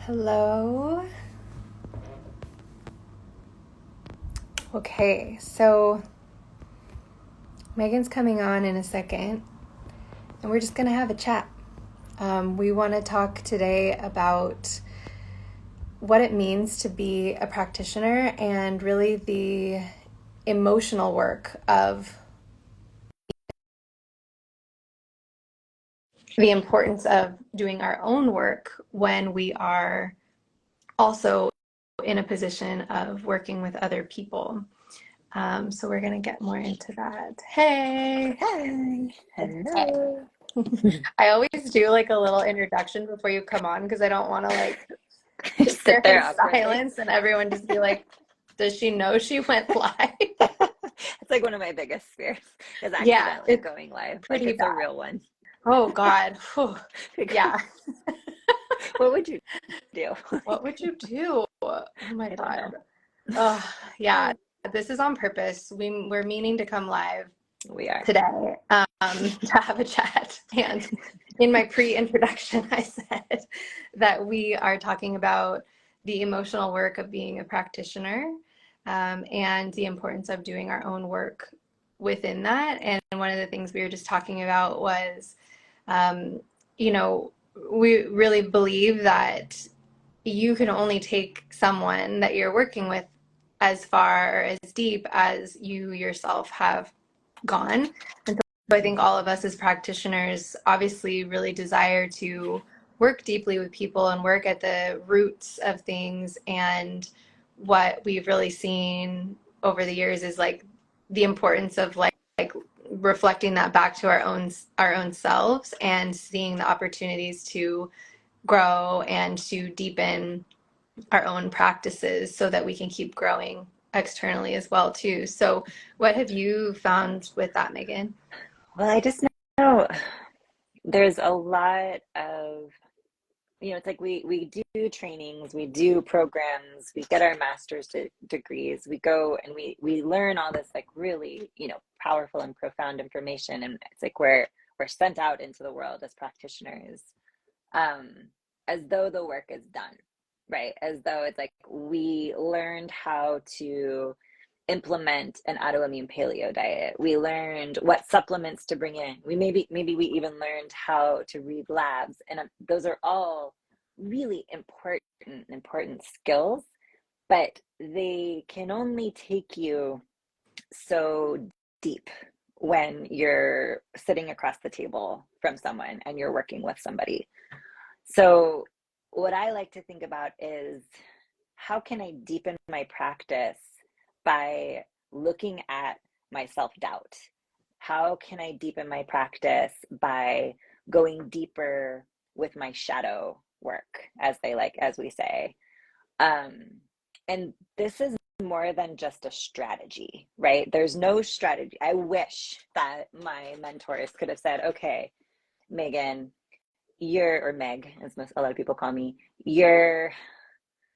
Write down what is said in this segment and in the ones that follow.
Hello. Okay, so Megan's coming on in a second, and we're just going to have a chat. We want to talk today about what it means to be a practitioner and really the emotional work of the importance of doing our own work when we are also in a position of working with other people. So we're going to get more into that. Hey. Hi. Hello. I always do like a little introduction before you come on because I don't want to like Just sit there sit there in awkwardly. silence and everyone just be like, does she know she went live? It's like one of my biggest fears is Yeah, accidentally it's going live. Like pretty it's a bad. real one. Oh God. Whew. Yeah. What would you do? What would you do? Oh my I don't God. know. Yeah. This is on purpose. We're meaning to come live We are. today to have a chat. And in my pre-introduction, I said that we are talking about the emotional work of being a practitioner and the importance of doing our own work within that. And one of the things we were just talking about was, um, we really believe that you can only take someone that you're working with as far as deep as you yourself have gone. And so I think all of us as practitioners obviously really desire to work deeply with people and work at the roots of things. And what we've really seen over the years is like the importance of like reflecting that back to our own selves and seeing the opportunities to grow and to deepen our own practices so that we can keep growing externally as well too. So what have you found with that, Megan? Well, I just know there's a lot of, it's like we do trainings, we do programs, we get our degrees, we go and we learn all this like really, powerful and profound information. And it's like we're sent out into the world as practitioners, um, as though the work is done, right? As though it's like we learned how to implement an autoimmune paleo diet. We learned what supplements to bring in. Maybe we even learned how to read labs, and those are all really important skills, but they can only take you so deep when you're sitting across the table from someone and you're working with somebody. So what I like to think about is how can I deepen my practice by looking at my self-doubt? How can I deepen my practice by going deeper with my shadow work, as we say? And this is more than just a strategy, right? There's no strategy. I wish that my mentors could have said, okay, Megan, or Meg, as a lot of people call me,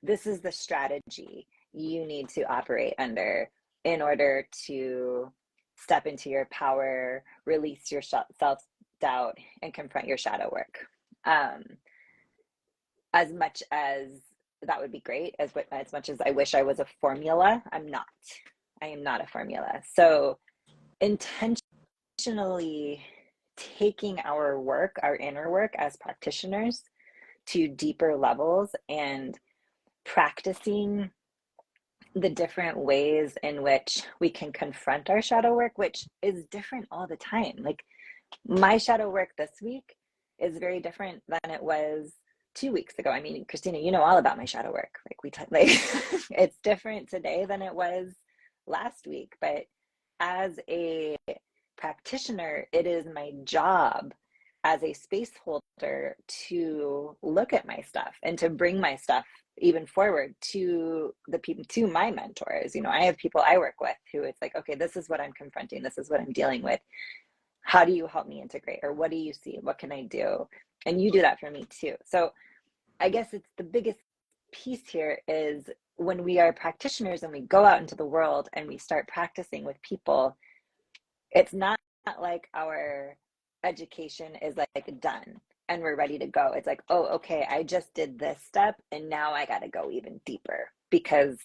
this is the strategy you need to operate under in order to step into your power, release your self-doubt, and confront your shadow work. As much as that would be great, as much as I wish I was a formula, I'm not. I am not a formula. So intentionally taking our work, our inner work as practitioners to deeper levels and practicing the different ways in which we can confront our shadow work, which is different all the time. Like my shadow work this week is very different than it was 2 weeks ago. I mean, Christina, you know all about my shadow work. It's different today than it was last week. But as a practitioner, it is my job as a space holder to look at my stuff and to bring my stuff even forward to the people, to my mentors. I have people I work with who it's like, okay, this is what I'm confronting, this is what I'm dealing with. How do you help me integrate? Or what do you see? What can I do? And you do that for me too. So I guess it's the biggest piece here is when we are practitioners and we go out into the world and we start practicing with people, it's not like our education is like done. and we're ready to go. It's like, oh, okay, I just did this step and now I got to go even deeper, because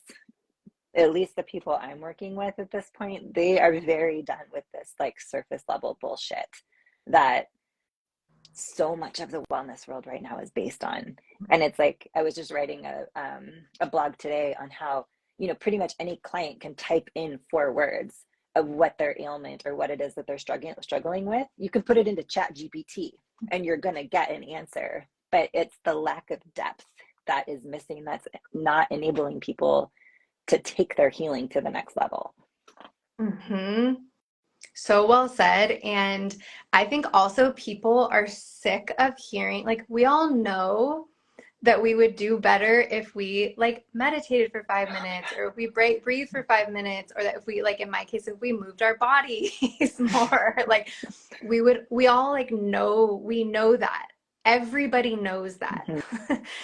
at least the people I'm working with at this point, they are very done with this like surface level bullshit that so much of the wellness world right now is based on. And it's like, I was just writing a blog today on how, you know, pretty much any client can type in 4 words of what their ailment or what it is that they're struggling with. You can put it into Chat GPT and you're going to get an answer, but it's the lack of depth that is missing, that's not enabling people to take their healing to the next level. Mm-hmm. So well said. And I think also people are sick of hearing, like, we all know that we would do better if we like meditated for 5 minutes, or if we breathe for 5 minutes, or that if we, like in my case, if we moved our bodies more, like we all like know, we know that. Everybody knows that.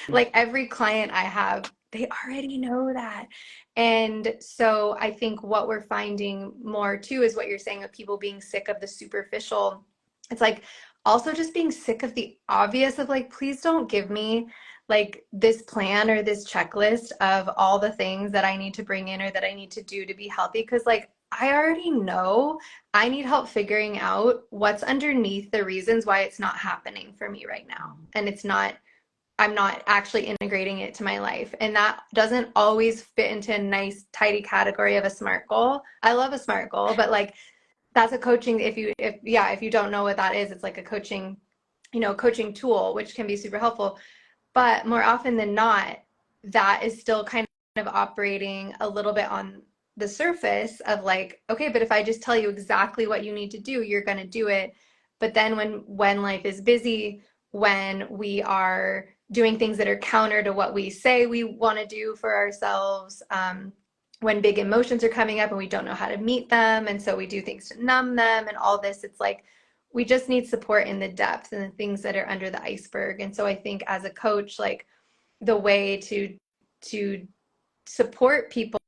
Like every client I have, they already know that. And so I think what we're finding more too is what you're saying of people being sick of the superficial. It's like also just being sick of the obvious of like, please don't give me like this plan or this checklist of all the things that I need to bring in or that I need to do to be healthy. Cause like, I already know I need help figuring out what's underneath the reasons why it's not happening for me right now. And I'm not actually integrating it to my life. And that doesn't always fit into a nice, tidy category of a SMART goal. I love a SMART goal, but like that's a coaching, if you don't know what that is, it's like a coaching, coaching tool, which can be super helpful. But more often than not, that is still kind of operating a little bit on the surface of like, okay, but if I just tell you exactly what you need to do, you're going to do it. But then when life is busy, when we are doing things that are counter to what we say we want to do for ourselves, when big emotions are coming up and we don't know how to meet them, and so we do things to numb them and all this, it's like we just need support in the depth and the things that are under the iceberg. And so I think as a coach, like the way to support people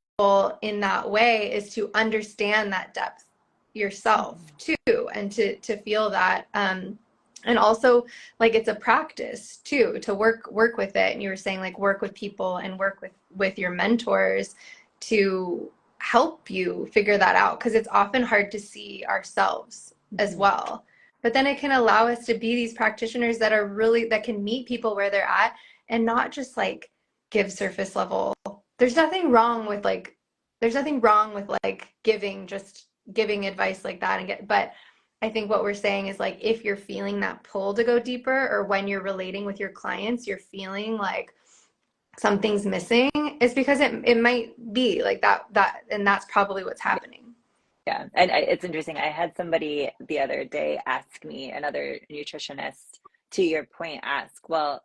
in that way is to understand that depth yourself too, and to feel that, and also like it's a practice too to work with it. And you were saying like work with people and work with your mentors to help you figure that out, because it's often hard to see ourselves as well. But then it can allow us to be these practitioners that are really, that can meet people where they're at and not just like give surface level. There's nothing wrong with like giving advice like that but I think what we're saying is like, if you're feeling that pull to go deeper, or when you're relating with your clients, you're feeling like something's missing, it's because it might be like that, and that's probably what's happening. Yeah. And it's interesting. I had somebody the other day ask me, another nutritionist, to your point, ask, well,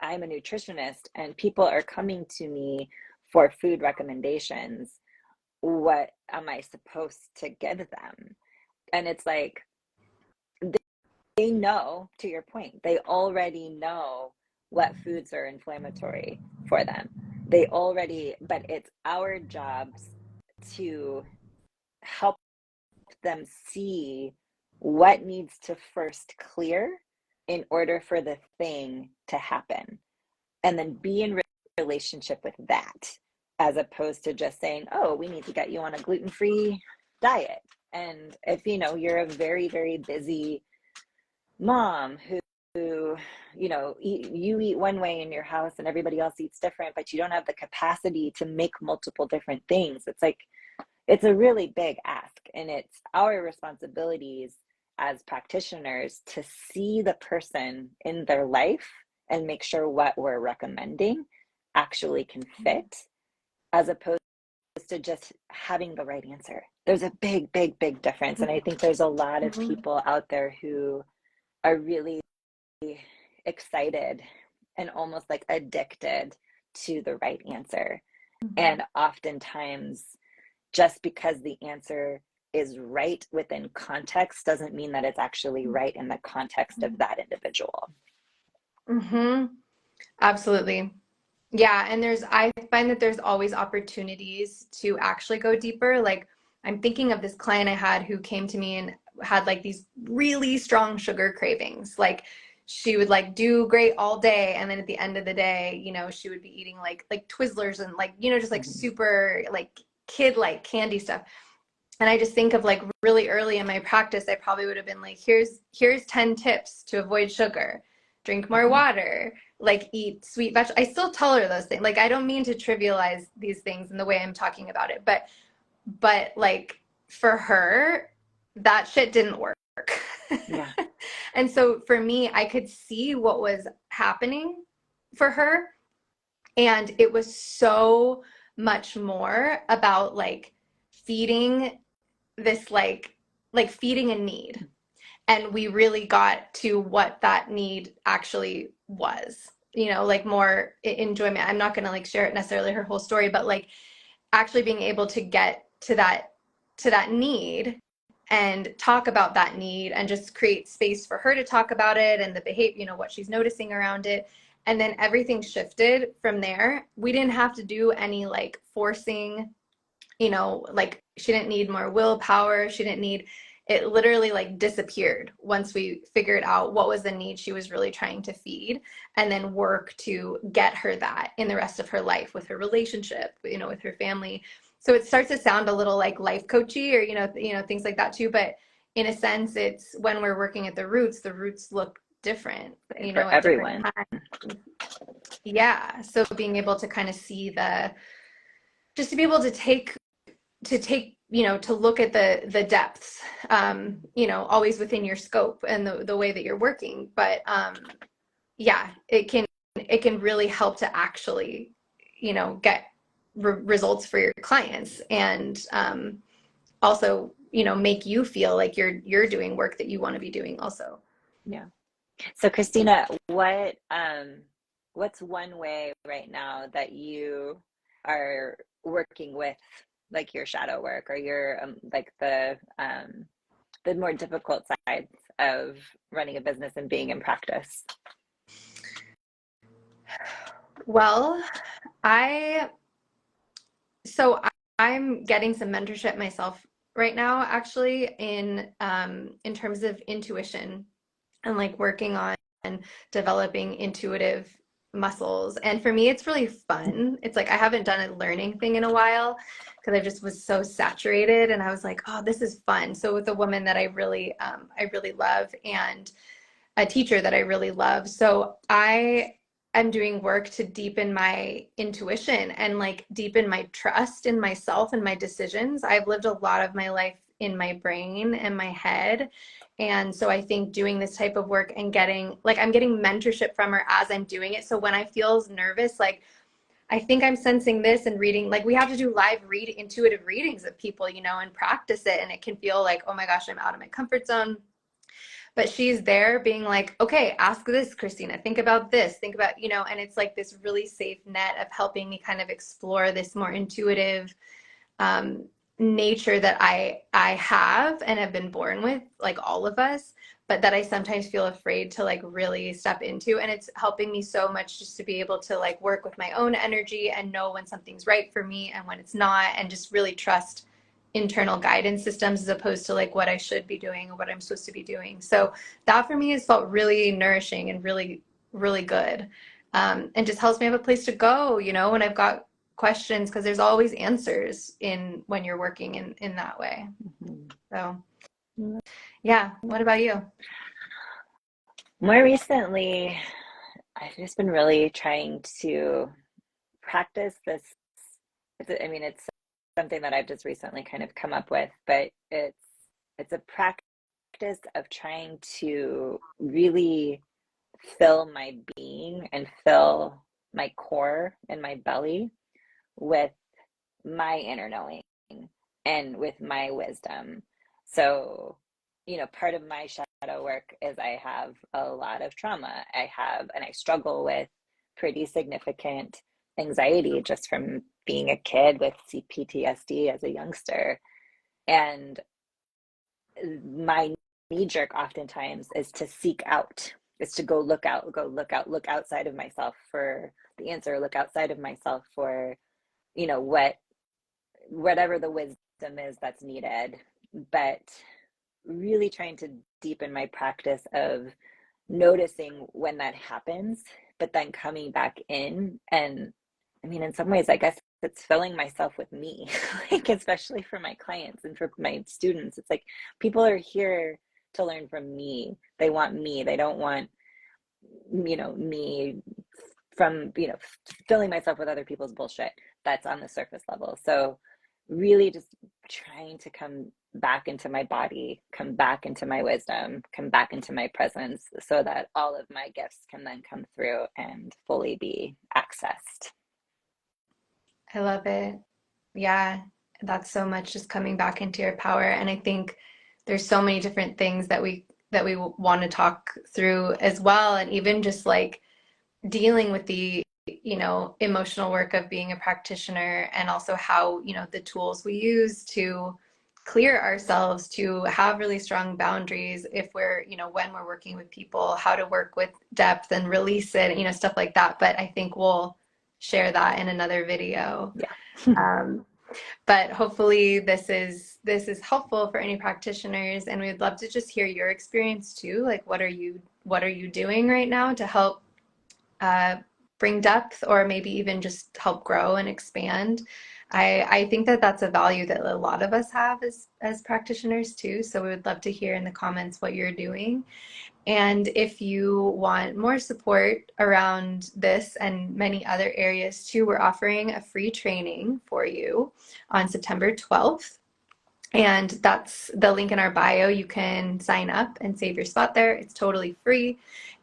I'm a nutritionist and people are coming to me for food recommendations. What am I supposed to give them? And it's like, they know, to your point, they already know what foods are inflammatory for them. But it's our jobs to help them see what needs to first clear in order for the thing to happen, and then be in relationship with that, as opposed to just saying, oh, we need to get you on a gluten-free diet. And if you're a very, very busy mom who you eat one way in your house and everybody else eats different, but you don't have the capacity to make multiple different things, it's like, it's a really big ask. And it's our responsibilities as practitioners to see the person in their life and make sure what we're recommending actually can fit, as opposed to just having the right answer. There's a big, big, big difference. And I think there's a lot of people out there who are really excited and almost like addicted to the right answer. And oftentimes, just because the answer is right within context doesn't mean that it's actually right in the context of that individual. Absolutely. Yeah. And I find that there's always opportunities to actually go deeper. Like I'm thinking of this client I had who came to me and had like these really strong sugar cravings. Like she would like do great all day, and then at the end of the day, she would be eating like Twizzlers and like, just like Mhm. super like kid like candy stuff. And I just think of like really early in my practice, I probably would have been like, here's 10 tips to avoid sugar, drink more Mhm. water, like eat sweet vegetables. I still tell her those things. Like, I don't mean to trivialize these things in the way I'm talking about it, but like for her, that shit didn't work. Yeah. And so for me, I could see what was happening for her. And it was so much more about like feeding this like feeding a need. And we really got to what that need actually was, like more enjoyment. I'm not going to like share it necessarily her whole story, but like actually being able to get to that need and talk about that need and just create space for her to talk about it and the behavior, what she's noticing around it. And then everything shifted from there. We didn't have to do any like forcing, like she didn't need more willpower. She didn't need it, literally like disappeared once we figured out what was the need she was really trying to feed, and then work to get her that in the rest of her life with her relationship, with her family. So it starts to sound a little like life coachy or, things like that too. But in a sense, it's when we're working at the roots look different, For at different everyone. times. Yeah. So being able to kind of see just to be able to take to look at the depths, always within your scope and the way that you're working. But yeah, it can really help to actually get results for your clients, and also make you feel like you're doing work that you want to be doing also. Yeah. So Christina, what's one way right now that you are working with like your shadow work or your like the more difficult sides of running a business and being in practice? Well, I so I'm getting some mentorship myself right now, actually, in terms of intuition and like working on developing intuitive muscles. And for me, it's really fun. It's like I haven't done a learning thing in a while because I just was so saturated, and I was like, oh, this is fun. So with a woman that I really love, and a teacher that I really love. So I am doing work to deepen my intuition and like deepen my trust in myself and my decisions. I've lived a lot of my life in my brain and my head. And so I think doing this type of work and I'm getting mentorship from her as I'm doing it. So when I feel nervous, like I think I'm sensing this and reading, like we have to do live intuitive readings of people, and practice it. And it can feel like, oh my gosh, I'm out of my comfort zone. But she's there being like, okay, ask this, Christina, think about this, think about, and it's like this really safe net of helping me kind of explore this more intuitive um, nature that I have and have been born with, like all of us, but that I sometimes feel afraid to like really step into. And it's helping me so much just to be able to like work with my own energy and know when something's right for me and when it's not, and just really trust internal guidance systems as opposed to like what I should be doing or what I'm supposed to be doing. So that for me has felt really nourishing and really, really good. And just helps me have a place to go, when I've got questions, because there's always answers in when you're working in that way. Mhm. So yeah. What about you? More recently, I've just been really trying to practice this. I mean, it's something that I've just recently kind of come up with, but it's a practice of trying to really fill my being and fill my core and my belly with my inner knowing and with my wisdom. So, part of my shadow work is I have a lot of trauma. And I struggle with pretty significant anxiety just from being a kid with PTSD as a youngster. And my knee jerk oftentimes is to seek out, is to look outside of myself for the answer, look outside of myself for, whatever the wisdom is that's needed. But really trying to deepen my practice of noticing when that happens, but then coming back in. And I mean, in some ways, I guess it's filling myself with me, like, especially for my clients and for my students. It's like people are here to learn from me. They want me. They don't want, me from, filling myself with other people's bullshit that's on the surface level. So really just trying to come back into my body, come back into my wisdom, come back into my presence so that all of my gifts can then come through and fully be accessed. I love it. Yeah, that's so much just coming back into your power. And I think there's so many different things that we want to talk through as well. And even just like dealing with the, emotional work of being a practitioner, and also how, the tools we use to clear ourselves, to have really strong boundaries if we're, when we're working with people, how to work with depth and release it, stuff like that. But I think we'll share that in another video. Yeah. But hopefully this is helpful for any practitioners, and we'd love to just hear your experience too. Like, what are you doing right now to help bring depth, or maybe even just help grow and expand? I think that that's a value that a lot of us have as practitioners too. So we would love to hear in the comments what you're doing. And if you want more support around this and many other areas too, we're offering a free training for you on September 12th. And that's the link in our bio. You can sign up and save your spot there. It's totally free.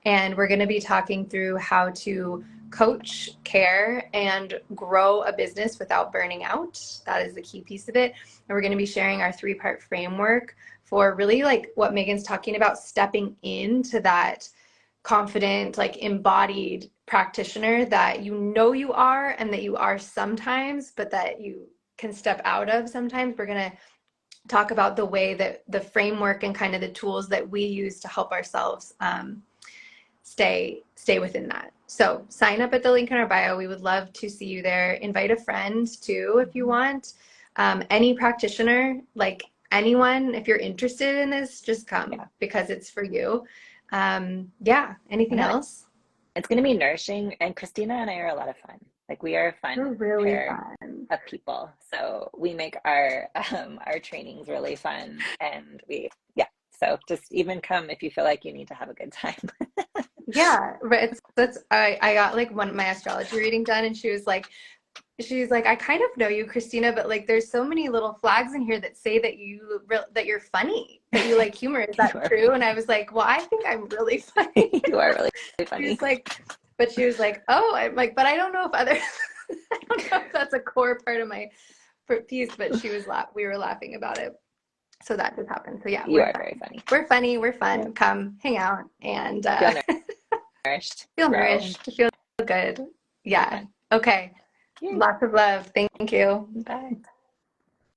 And we're going to be talking through how to coach, care, and grow a business without burning out. That is the key piece of it. And we're going to be sharing our 3-part framework for really like what Megan's talking about, stepping into that confident, like embodied practitioner that you are, and that you are sometimes, but that you can step out of sometimes. We're going to talk about the way that the framework and kind of the tools that we use to help ourselves stay within that. So sign up at the link in our bio. We would love to see you there. Invite a friend too if you want. Any practitioner, like anyone, if you're interested in this, just come, because it's for you. Anything else? It's going to be nourishing, and Christina and I are a lot of fun. Like, we are a fun pair of people. So we make our trainings really fun, and so just even come if you feel like you need to have a good time. Yeah, but I got like my astrology reading done, and she's like, I kind of know you, Christina, but like there's so many little flags in here that say that you're funny, that you like humor. Is that true? And I was like, well, I think I'm really funny. You are really funny. She was like, oh, I'm like, but I don't know if I don't know if that's a core part of my piece. But we were laughing about it. So that just happened. So yeah, you are very funny. We're funny. We're fun. Yeah. Come hang out and feel nourished. Feel nourished. Feel good. Yeah. Okay. Lots of love. Thank you. Bye.